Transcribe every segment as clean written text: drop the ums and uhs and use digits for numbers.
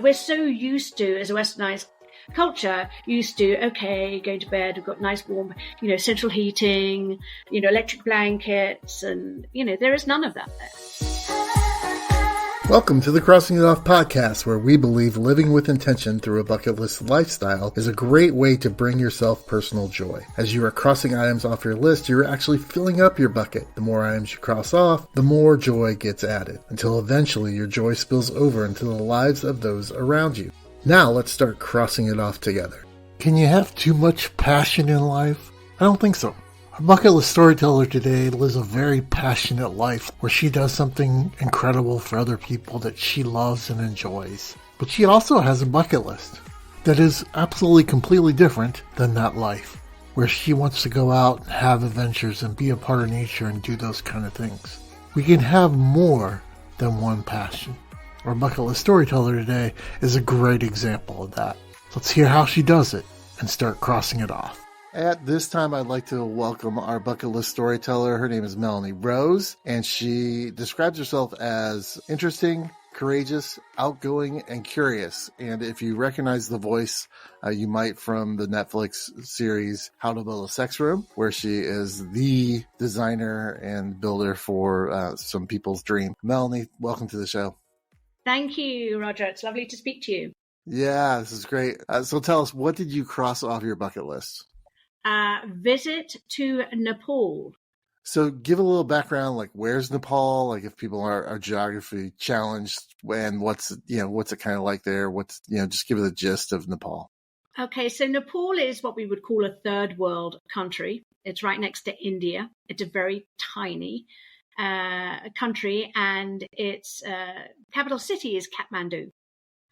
we're so used to, as a westernized culture, used to, okay, going to bed, we've got nice warm, central heating, electric blankets, and, there is none of that there. Welcome to the Crossing It Off podcast, where we believe living with intention through a bucket list lifestyle is a great way to bring yourself personal joy. As you are crossing items off your list, you're actually filling up your bucket. The more items you cross off, the more joy gets added, until eventually your joy spills over into the lives of those around you. Now let's start crossing it off together. Can you have too much passion in life? I don't think so. Our bucket list storyteller today lives a very passionate life where she does something incredible for other people that she loves and enjoys. But she also has a bucket list that is absolutely completely different than that life, where she wants to go out and have adventures and be a part of nature and do those kind of things. We can have more than one passion. Our bucket list storyteller today is a great example of that. Let's hear how she does it and start crossing it off. At this time, I'd like to welcome our bucket list storyteller. Her name is Melanie Rose, and she describes herself as interesting, courageous, outgoing, and curious. And if you recognize the voice, you might from the Netflix series How to Build a Sex Room, where she is the designer and builder for some people's dream. Melanie, welcome to the show. Thank you, Roger. It's lovely to speak to you. Yeah, this is great. So tell us, what did you cross off your bucket list? Visit to Nepal. So give a little background, like where's Nepal? Like if people are geography challenged, and what's it kind of like there? Just give it the gist of Nepal. Okay, so Nepal is what we would call a third world country. It's right next to India. It's a very tiny country, and its capital city is Kathmandu.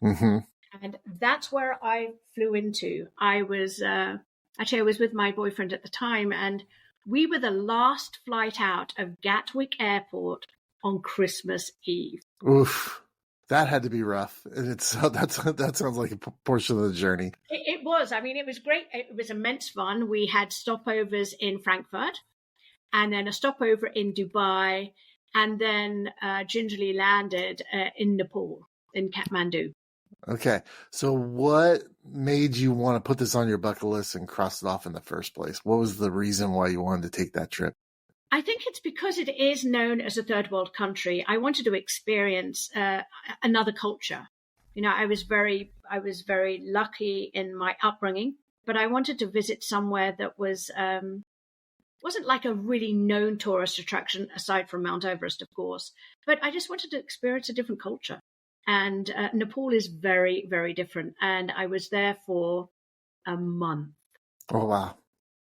Mm-hmm. And that's where I flew into. I was with my boyfriend at the time, and we were the last flight out of Gatwick Airport on Christmas Eve. Oof, that had to be rough. That sounds like a portion of the journey. It was. I mean, it was great. It was immense fun. We had stopovers in Frankfurt, and then a stopover in Dubai, and then gingerly landed in Nepal, in Kathmandu. Okay, so what made you want to put this on your bucket list and cross it off in the first place? What was the reason why you wanted to take that trip? I think it's because it is known as a third world country. I wanted to experience another culture. I was very lucky in my upbringing, but I wanted to visit somewhere that wasn't like a really known tourist attraction, aside from Mount Everest, of course. But I just wanted to experience a different culture. And Nepal is very, very different. And I was there for a month. Oh, wow.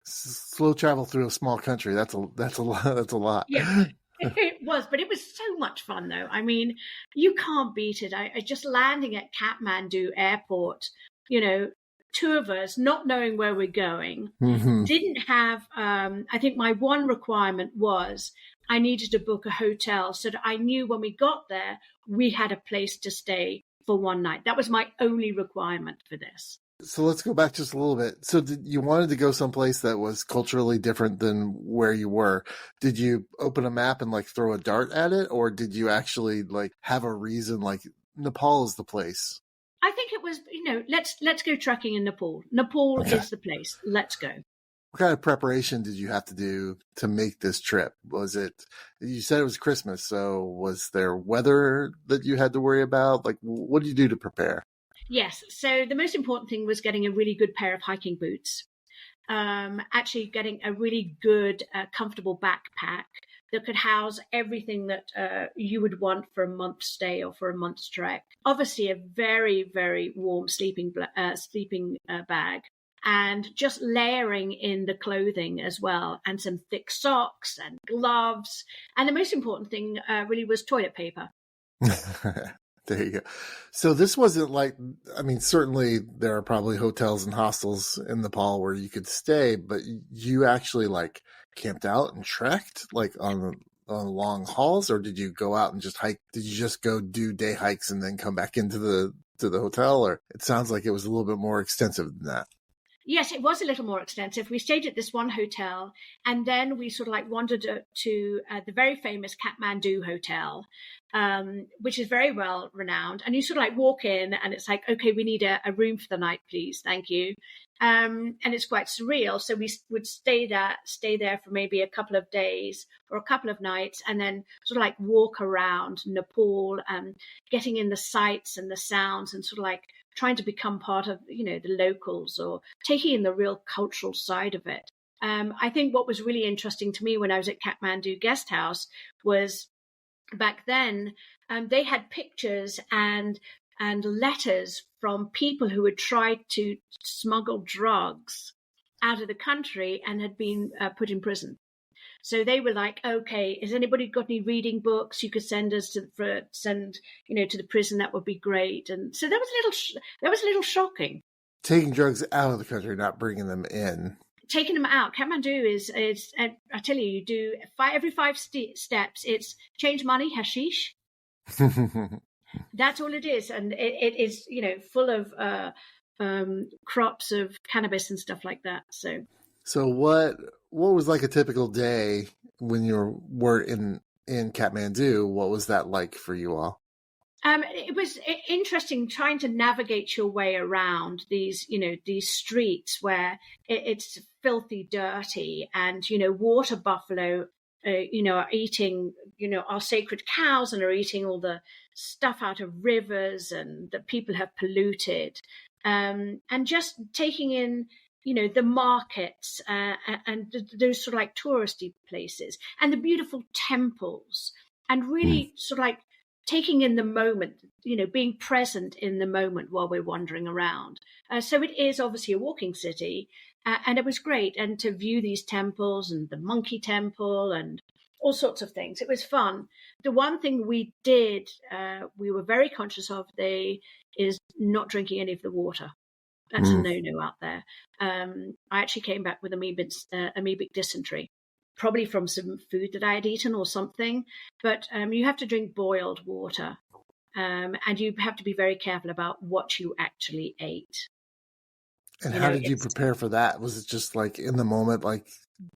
Slow travel through a small country. That's a lot. That's a lot. Yeah, it was. But it was so much fun, though. I mean, you can't beat it. I just landing at Kathmandu airport, two of us not knowing where we're going, mm-hmm. didn't have, I think my one requirement was I needed to book a hotel so that I knew when we got there, we had a place to stay for one night. That was my only requirement for this. So let's go back just a little bit. So you wanted to go someplace that was culturally different than where you were. Did you open a map and throw a dart at it? Or did you actually have a reason Nepal is the place? I think it was, let's go trekking in Nepal. Nepal Okay. is the place. Let's go. What kind of preparation did you have to do to make this trip? You said it was Christmas, so was there weather that you had to worry about? What did you do to prepare? Yes. So the most important thing was getting a really good pair of hiking boots. Actually getting a really good, comfortable backpack that could house everything that you would want for a month's stay or for a month's trek. Obviously, a very, very warm sleeping bag. And just layering in the clothing as well, and some thick socks and gloves. And the most important thing really was toilet paper. There you go. So this wasn't certainly there are probably hotels and hostels in Nepal where you could stay, but you actually camped out and trekked on long hauls, or did you go out and just hike? Did you just go do day hikes and then come back into the hotel? Or it sounds like it was a little bit more extensive than that. Yes, it was a little more extensive. We stayed at this one hotel, and then we sort of like wandered to the very famous Kathmandu Hotel, which is very well renowned. And you sort of like walk in, and it's like, okay, we need a room for the night, please, thank you. And it's quite surreal. So we would stay there for maybe a couple of days or a couple of nights, and then sort of like walk around Nepal, getting in the sights and the sounds, and sort of like trying to become part of, the locals, or taking in the real cultural side of it. I think what was really interesting to me when I was at Kathmandu Guest House was back then, they had pictures and letters from people who had tried to smuggle drugs out of the country and had been put in prison. So they were like, okay, has anybody got any reading books you could send us to the prison? That would be great. And so that was a little shocking. Taking drugs out of the country, not bringing them in. Taking them out. Kathmandu is I tell you, you do every 5 steps. It's change money, hashish. That's all it is, and it is full of crops of cannabis and stuff like that. So what was like a typical day when you were in Kathmandu? What was that like for you all? It was interesting trying to navigate your way around these streets where it's filthy, dirty, and water buffalo are eating our sacred cows and are eating all the stuff out of rivers and that people have polluted, and just taking in the markets and those sort of like touristy places and the beautiful temples, and really sort of like taking in the moment, being present in the moment while we're wandering around. So it is obviously a walking city, and it was great. And to view these temples and the monkey temple and all sorts of things, it was fun. The one thing we did, we were very conscious of, is not drinking any of the water. That's a no-no out there. I actually came back with amoebic dysentery, probably from some food that I had eaten or something. But you have to drink boiled water, and you have to be very careful about what you actually ate. And how did you prepare for that? Was it just like in the moment, like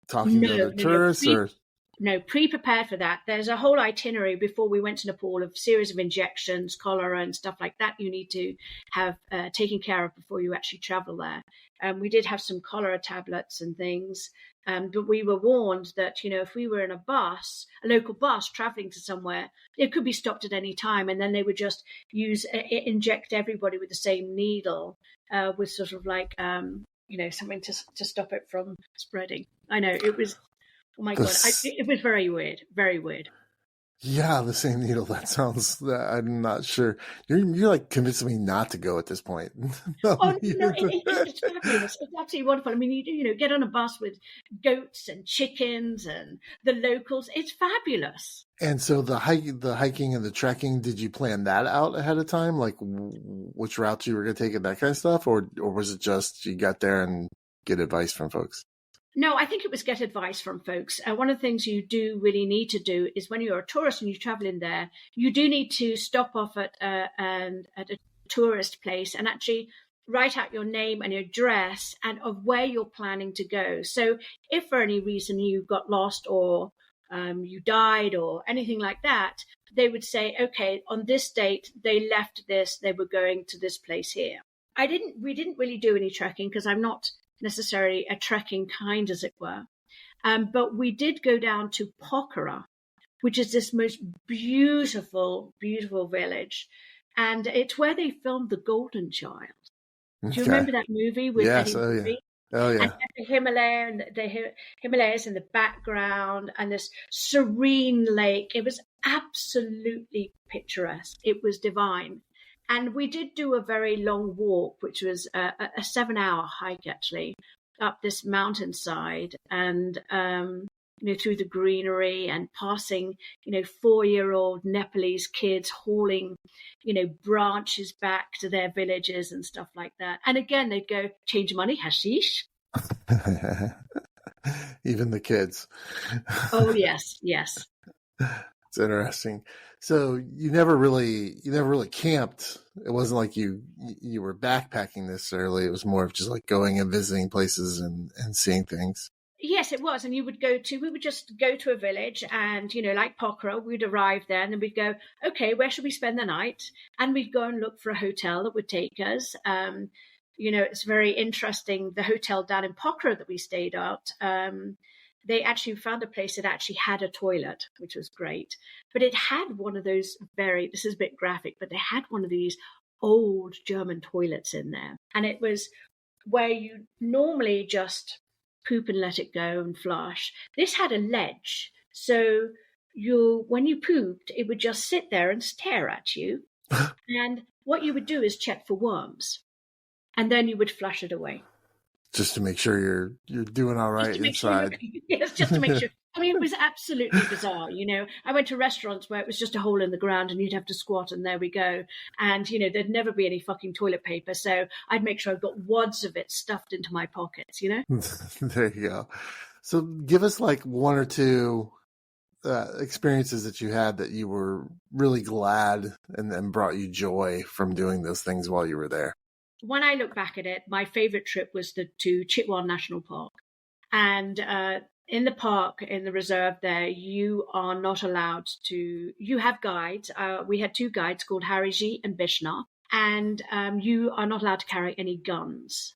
talking to other tourists, or? No, pre-prepared for that. There's a whole itinerary before we went to Nepal of series of injections, cholera and stuff like that you need to have taken care of before you actually travel there. We did have some cholera tablets and things, but we were warned that, if we were in a local bus traveling to somewhere, it could be stopped at any time, and then they would just inject everybody with the same needle with sort of like, something to stop it from spreading. I know, it was... Oh my God, it was very weird, very weird. Yeah, the same needle. That sounds, I'm not sure. You're like convincing me not to go at this point. No, it's fabulous. It's absolutely wonderful. I mean, you get on a bus with goats and chickens and the locals. It's fabulous. And so the hiking and the trekking, did you plan that out ahead of time? Like which routes you were going to take and that kind of stuff? Or was it just you got there and get advice from folks? No, I think it was get advice from folks. One of the things you do really need to do is when you're a tourist and you travel in there, you do need to stop off at a tourist place and actually write out your name and your address and of where you're planning to go. So if for any reason you got lost or you died or anything like that, they would say, okay, on this date, they left this, they were going to this place here. We didn't really do any trekking because I'm not necessarily a trekking kind, as it were. But we did go down to Pokhara, which is this most beautiful, beautiful village. And it's where they filmed The Golden Child. Do you remember that movie with Eddie Murphy? Oh, yeah. And the Himalayas in the background and this serene lake. It was absolutely picturesque. It was divine. And we did do a very long walk, which was a 7-hour hike, actually, up this mountainside and, through the greenery and passing, 4-year-old Nepalese kids hauling, branches back to their villages and stuff like that. And again, they'd go, change money, hashish. Even the kids. Oh, yes, yes. It's interesting. So you never really camped. It wasn't like you were backpacking necessarily. It was more of just like going and visiting places and seeing things. Yes, it was. And we would just go to a village and, like Pokhara, we'd arrive there and then we'd go, okay, where should we spend the night? And we'd go and look for a hotel that would take us. It's very interesting. The hotel down in Pokhara that we stayed at, they actually found a place that actually had a toilet, which was great. But it had one of those this is a bit graphic, but they had one of these old German toilets in there. And it was where you normally just poop and let it go and flush. This had a ledge. So when you pooped, it would just sit there and stare at you. And what you would do is check for worms. And then you would flush it away. Just to make sure you're doing all right inside. Yes, just to make sure. I mean, it was absolutely bizarre. I went to restaurants where it was just a hole in the ground and you'd have to squat and there we go. And, there'd never be any fucking toilet paper. So I'd make sure I've got wads of it stuffed into my pockets, There you go. So give us like one or two experiences that you had that you were really glad and brought you joy from doing those things while you were there. When I look back at it, my favorite trip was to Chitwan National Park. And in the park, in the reserve there, you are not allowed to, you have guides. We had two guides called Hariji and Bishna, and you are not allowed to carry any guns.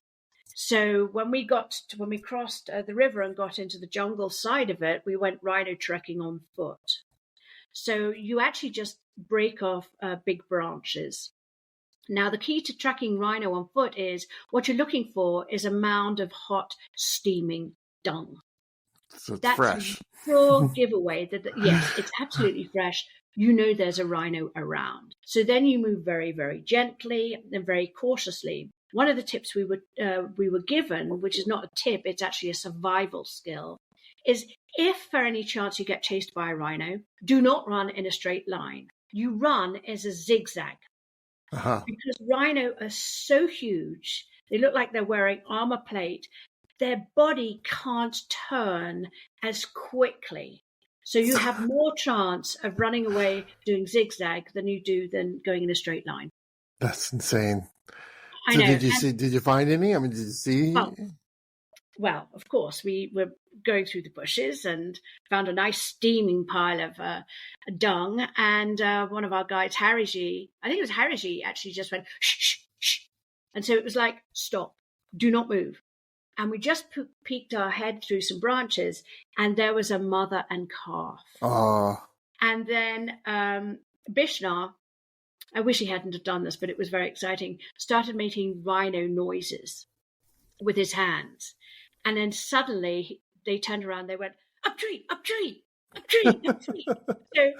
So when we crossed the river and got into the jungle side of it, we went rhino trekking on foot. So you actually just break off big branches. Now, the key to tracking rhino on foot is what you're looking for is a mound of hot, steaming dung. So it's That's fresh. A pure giveaway that, yes, it's absolutely fresh. There's a rhino around. So then you move very, very gently and very cautiously. One of the tips we were given, which is not a tip, it's actually a survival skill, is if for any chance you get chased by a rhino, do not run in a straight line. You run as a zigzag. Uh-huh. Because rhino are so huge, they look like they're wearing armor plate. Their body can't turn as quickly. So you have more chance of running away doing zigzag than you do than going in a straight line. That's insane. I so know. Did you find any? I mean, did you see? Well, of course, we were going through the bushes and found a nice steaming pile of dung. And one of our guides, Hariji, I think it was Hariji, actually just went, shh, shh, shh. And so it was like, stop, do not move. And we just peeked our head through some branches and there was a mother and calf. Oh. And then Bishna, I wish he hadn't have done this, but it was very exciting, started making rhino noises with his hands. And then suddenly they turned around, they went, up tree, up tree, up tree, up tree. So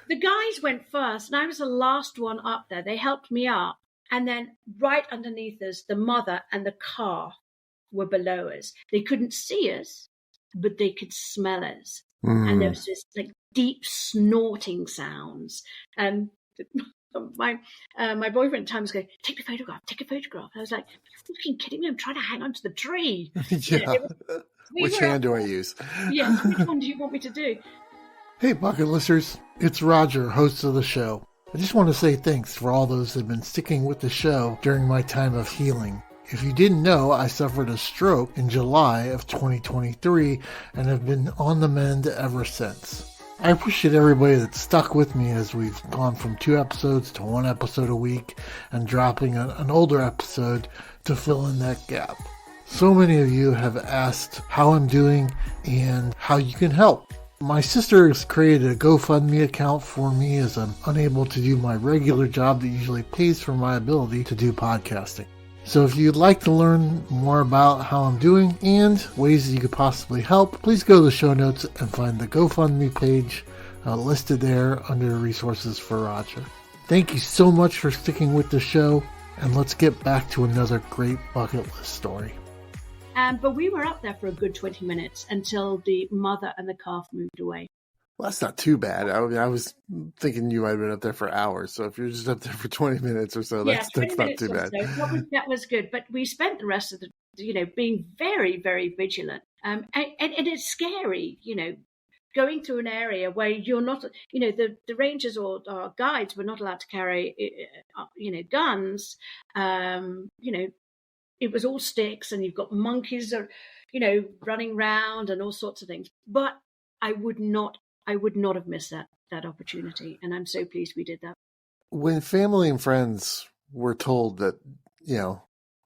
the guys went first and I was the last one up there. They helped me up. And then right underneath us, the mother and the calf were below us. They couldn't see us, but they could smell us. And there was this like deep snorting sounds. And my boyfriend at times go, take a photograph. I was like, you're fucking kidding me? I'm trying to hang on to the tree. Yeah. Which hand do I use? Yes, which one do you want me to do? Hey, bucket listeners, it's Roger, host of the show. I just want to say thanks for all those that have been sticking with the show during my time of healing. If you didn't know, I suffered a stroke in July of 2023 and have been on the mend ever since. I appreciate everybody that stuck with me as we've gone from 2 episodes to 1 episode a week and dropping an older episode to fill in that gap. So many of you have asked how I'm doing and how you can help. My sister has created a GoFundMe account for me as I'm unable to do my regular job that usually pays for my ability to do podcasting. So if you'd like to learn more about how I'm doing and ways that you could possibly help, please go to the show notes and find the GoFundMe page listed there under resources for Roger. Thank you so much for sticking with the show, and let's get back to another great bucket list story. But we were up there for a good 20 minutes until the mother and the calf moved away. Well, that's not too bad. I mean, I was thinking you might have been up there for hours. So if you're just up there for 20 minutes or so, that's not too bad. So. That was good. But we spent the rest of the, being very, very vigilant. And it's scary, going through an area where you're not, the rangers or guides were not allowed to carry, guns. It was all sticks, and you've got monkeys, running around and all sorts of things. But I would not have missed that opportunity, and I'm so pleased we did that. When family and friends were told that,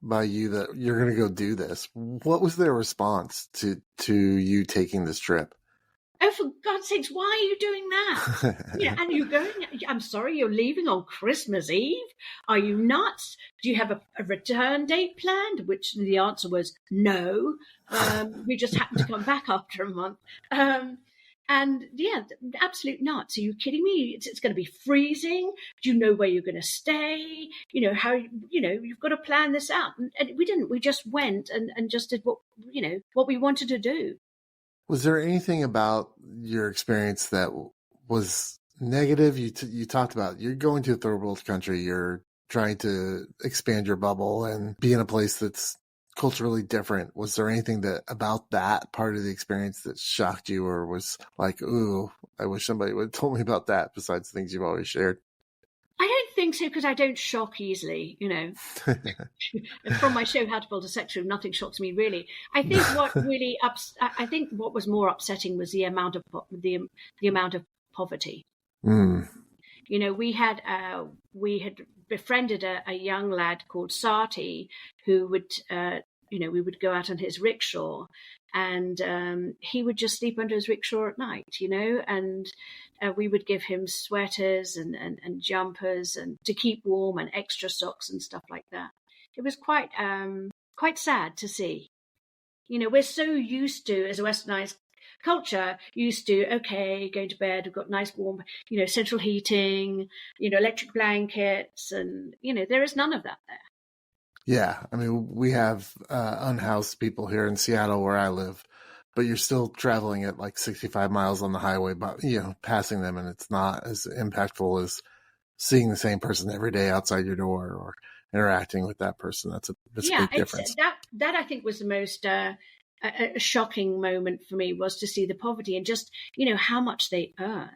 by you that you're going to go do this, what was their response to you taking this trip? Oh, for God's sakes, why are you doing that? And you're going, I'm sorry, you're leaving on Christmas Eve? Are you nuts? Do you have a return date planned? Which the answer was no. We just happened to come back after a month. And yeah, absolute nuts. Are you kidding me? It's going to be freezing. Do you know where you're going to stay? You've got to plan this out. And we didn't. We just went and just did what we wanted to do. Was there anything about your experience that was negative? You talked about you're going to a third world country. You're trying to expand your bubble and be in a place that's culturally different. Was there anything about that part of the experience that shocked you, or was like, ooh, I wish somebody would have told me about that, besides the things you've already shared? I don't think so, because I don't shock easily, From my show, How to Build a Sex Room, nothing shocks me really. I think what was more upsetting was the amount of poverty. Mm. We had befriended a young lad called Sati, who would we would go out on his rickshaw, and he would just sleep under his rickshaw at night, and we would give him sweaters and jumpers and to keep warm, and extra socks and stuff like that. It was quite sad to see. We're so used to, as a westernized culture, going to bed, we've got nice warm, central heating, electric blankets, and, there is none of that there. Yeah. I mean, we have unhoused people here in Seattle where I live, but you're still traveling at like 65 miles on the highway, but, passing them, and it's not as impactful as seeing the same person every day outside your door or interacting with that person. That's a big difference. That I think was the most a shocking moment for me, was to see the poverty and just, how much they earn.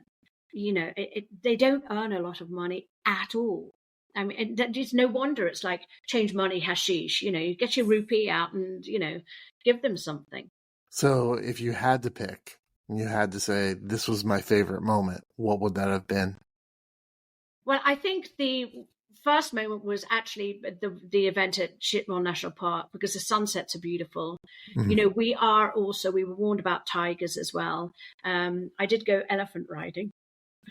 They don't earn a lot of money at all. I mean, it's no wonder it's like change money, hashish. You get your rupee out and, give them something. So if you had to pick, and you had to say, this was my favorite moment, what would that have been? Well, I think the first moment was actually the event at Chitwan National Park, because the sunsets are beautiful. Mm-hmm. We were warned about tigers as well. I did go elephant riding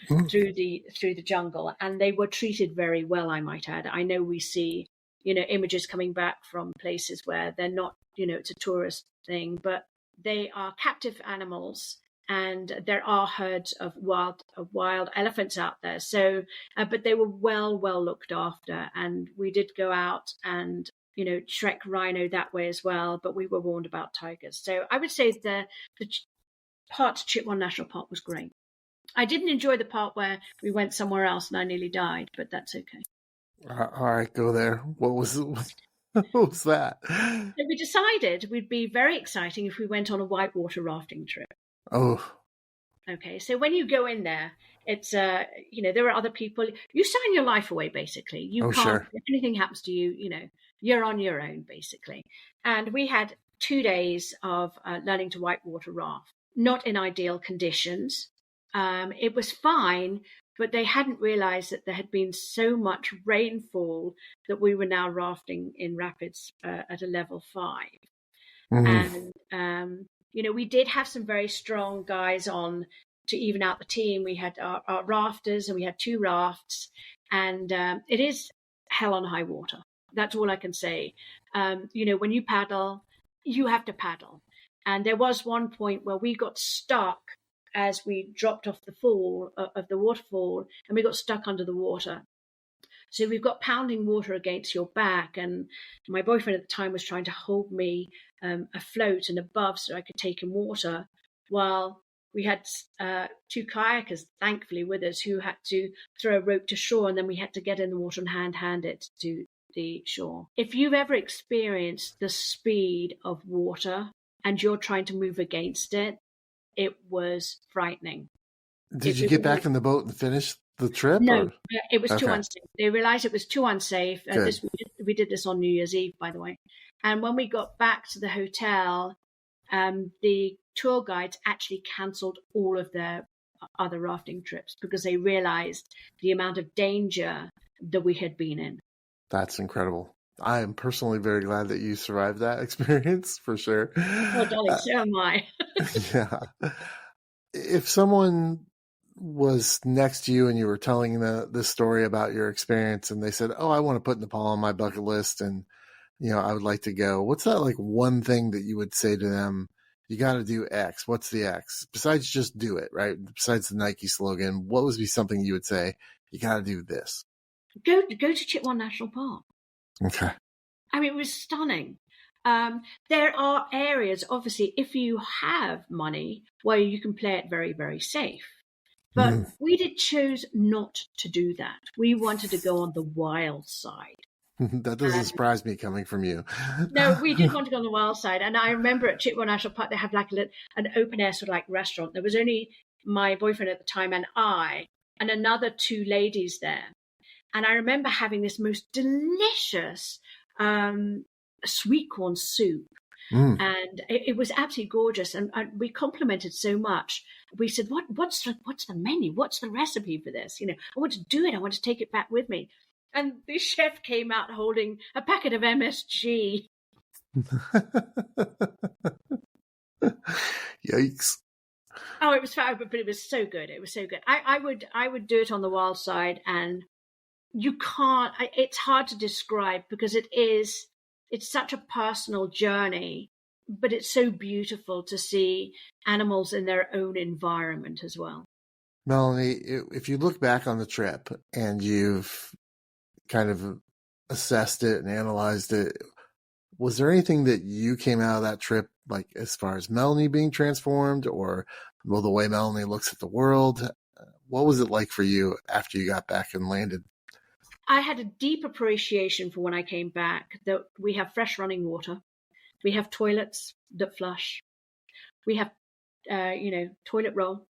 through the jungle, and they were treated very well, I might add. I know we see, images coming back from places where they're not, it's a tourist thing, but they are captive animals, and there are herds of wild elephants out there. So, but they were well looked after, and we did go out and, trek rhino that way as well, but we were warned about tigers. So I would say the part to Chitwan National Park was great. I didn't enjoy the part where we went somewhere else and I nearly died, but that's okay. All right, go there. What was that? So we decided it would be very exciting if we went on a whitewater rafting trip. Oh. Okay, so when you go in there, it's, there are other people. You sign your life away, basically. You can't, sure. If anything happens to you, you're on your own, basically. And we had 2 days of learning to whitewater raft, not in ideal conditions. It was fine, but they hadn't realized that there had been so much rainfall that we were now rafting in rapids at a level 5. Mm-hmm. And, we did have some very strong guys on to even out the team. We had our rafters, and we had 2 rafts, and it is hell on high water. That's all I can say. When you paddle, you have to paddle. And there was one point where we got stuck as we dropped off the fall of the waterfall, and we got stuck under the water. So we've got pounding water against your back, and my boyfriend at the time was trying to hold me afloat and above so I could take in water, while we had 2 kayakers, thankfully, with us, who had to throw a rope to shore, and then we had to get in the water and hand it to the shore. If you've ever experienced the speed of water and you're trying to move against it, it was frightening. Did you get back in the boat and finish the trip? No, Or? it was too Okay. unsafe. They realized it was too unsafe. Good. We did this on New Year's Eve, by the way. And when we got back to the hotel, the tour guides actually cancelled all of their other rafting trips because they realized the amount of danger that we had been in. That's incredible. I am personally very glad that you survived that experience, for sure. Oh, darling, so am I. Yeah. If someone was next to you and you were telling this story about your experience and they said, "Oh, I want to put Nepal on my bucket list and, I would like to go." What's that like one thing that you would say to them? You got to do X. What's the X? Besides just do it, right? Besides the Nike slogan, what would be something you would say? You got to do this. Go to Chitwan National Park. Okay. I mean, it was stunning. There are areas, obviously, if you have money, where you can play it very, very safe. But we did choose not to do that. We wanted to go on the wild side. That doesn't surprise me coming from you. No, we did want to go on the wild side. And I remember at Chitwan National Park, they have like an open air sort of like restaurant. There was only my boyfriend at the time and I and another two ladies there. And I remember having this most delicious sweet corn soup. And it was absolutely gorgeous. And we complimented so much. We said, what's the menu? What's the recipe for this? I want to do it. I want to take it back with me. And the chef came out holding a packet of MSG. Yikes. Oh, it was fun, but it was so good. It was so good. I would do it on the wild side, and you can't. It's hard to describe because it's such a personal journey, but it's so beautiful to see animals in their own environment as well. Melanie, if you look back on the trip and you've kind of assessed it and analyzed it, was there anything that you came out of that trip, like as far as Melanie being transformed or the way Melanie looks at the world? What was it like for you after you got back and landed? I had a deep appreciation for when I came back that we have fresh running water. We have toilets that flush. We have, toilet roll,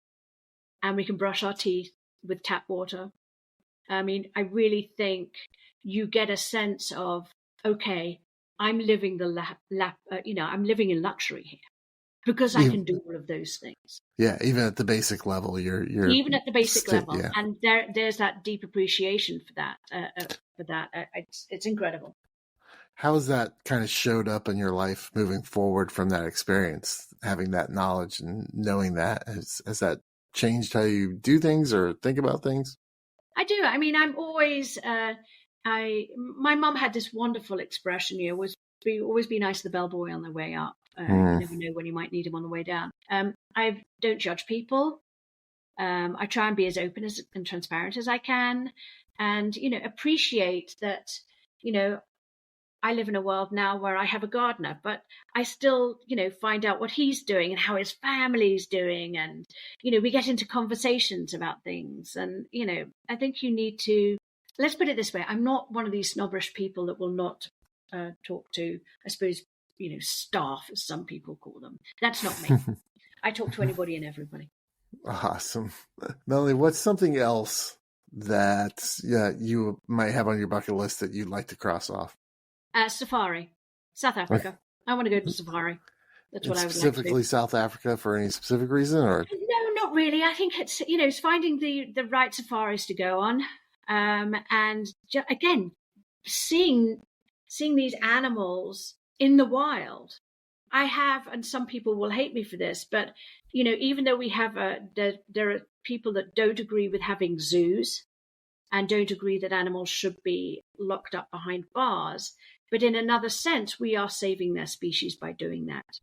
and we can brush our teeth with tap water. I mean, I really think you get a sense of, okay, I'm living I'm living in luxury here because I can do all of those things. Yeah, even at the basic level, you're even at the basic level, yeah. And there's that deep appreciation for that. It's incredible. How has that kind of showed up in your life moving forward from that experience, having that knowledge and knowing that? Has that changed how you do things or think about things? I do. I mean, I'm always, my mum had this wonderful expression, always be nice to the bellboy on the way up. You never know when you might need him on the way down. I don't judge people. I try and be as open and transparent as I can and, appreciate that, I live in a world now where I have a gardener, but I still, find out what he's doing and how his family's doing. And, we get into conversations about things. And, I think you need to, let's put it this way. I'm not one of these snobbish people that will not talk to, I suppose, staff, as some people call them. That's not me. I talk to anybody and everybody. Awesome. Melanie, what's something else that you might have on your bucket list that you'd like to cross off? Safari, South Africa. I want to go to safari. That's what I would like to do. Specifically South Africa for any specific reason, or no, not really. I think it's finding the right safaris to go on, and again, seeing these animals in the wild. I have, and some people will hate me for this, but even though we have there are people that don't agree with having zoos and don't agree that animals should be locked up behind bars. But in another sense, we are saving their species by doing that.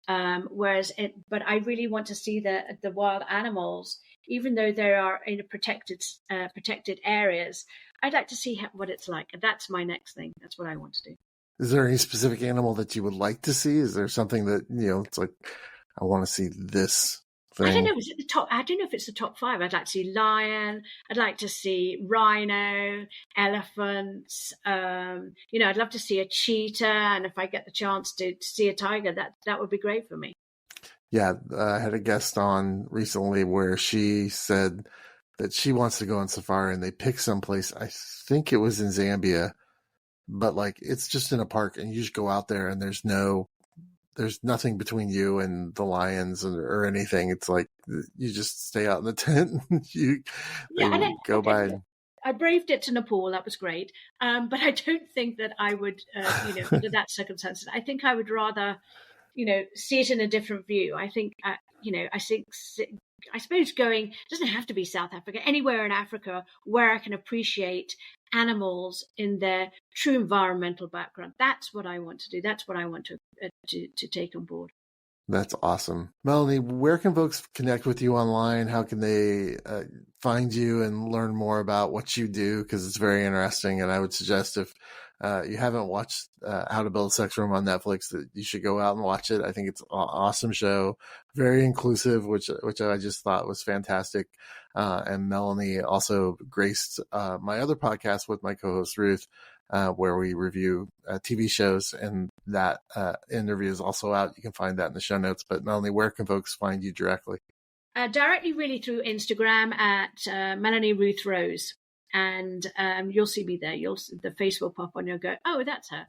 But I really want to see the wild animals, even though they are in protected areas. I'd like to see what it's like. That's my next thing. That's what I want to do. Is there any specific animal that you would like to see? Is there something that it's like, I want to see this thing? I don't know. Is it the top? I don't know if it's the top 5. I'd like to see lion. I'd like to see rhino, elephants. I'd love to see a cheetah, and if I get the chance to see a tiger, that would be great for me. Yeah, I had a guest on recently where she said that she wants to go on safari, and they picked someplace. I think it was in Zambia, but like it's just in a park, and you just go out there, and there's nothing between you and the lions or anything. It's like you just stay out in the tent. They Yeah, and go by. I braved it to Nepal. That was great. But I don't think that I would, under that circumstances, I think I would rather, see it in a different view. I think, I suppose going doesn't have to be South Africa, anywhere in Africa where I can appreciate animals in their true environmental background. That's what I want to do. That's what I want to take on board. That's awesome. Melanie, where can folks connect with you online? How can they find you and learn more about what you do? Because it's very interesting. And I would suggest if you haven't watched How to Build a Sex Room on Netflix, that you should go out and watch it. I think it's an awesome show, very inclusive, which I just thought was fantastic. And Melanie also graced my other podcast with my co-host Ruth, where we review TV shows, and that interview is also out. You can find that in the show notes. But Melanie, where can folks find you directly? Directly, really, through Instagram at Melanie Ruth Rose. And you'll see me there. The face will pop on. You'll go, oh, that's her.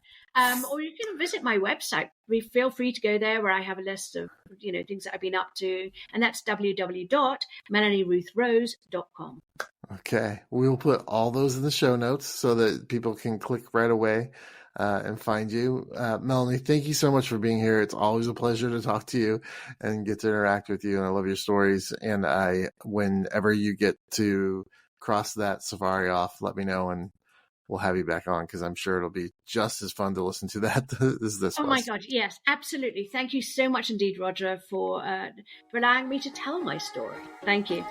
Or you can visit my website. Feel free to go there, where I have a list of things that I've been up to, and that's www.melanieruthRose.com. Okay, we'll put all those in the show notes so that people can click right away and find you. Melanie, thank you so much for being here. It's always a pleasure to talk to you and get to interact with you. And I love your stories. And whenever you get to cross that safari off, let me know, and we'll have you back on, because I'm sure it'll be just as fun to listen to that as this was. Oh my God, yes, absolutely. Thank you so much indeed, Roger, for allowing me to tell my story. Thank you.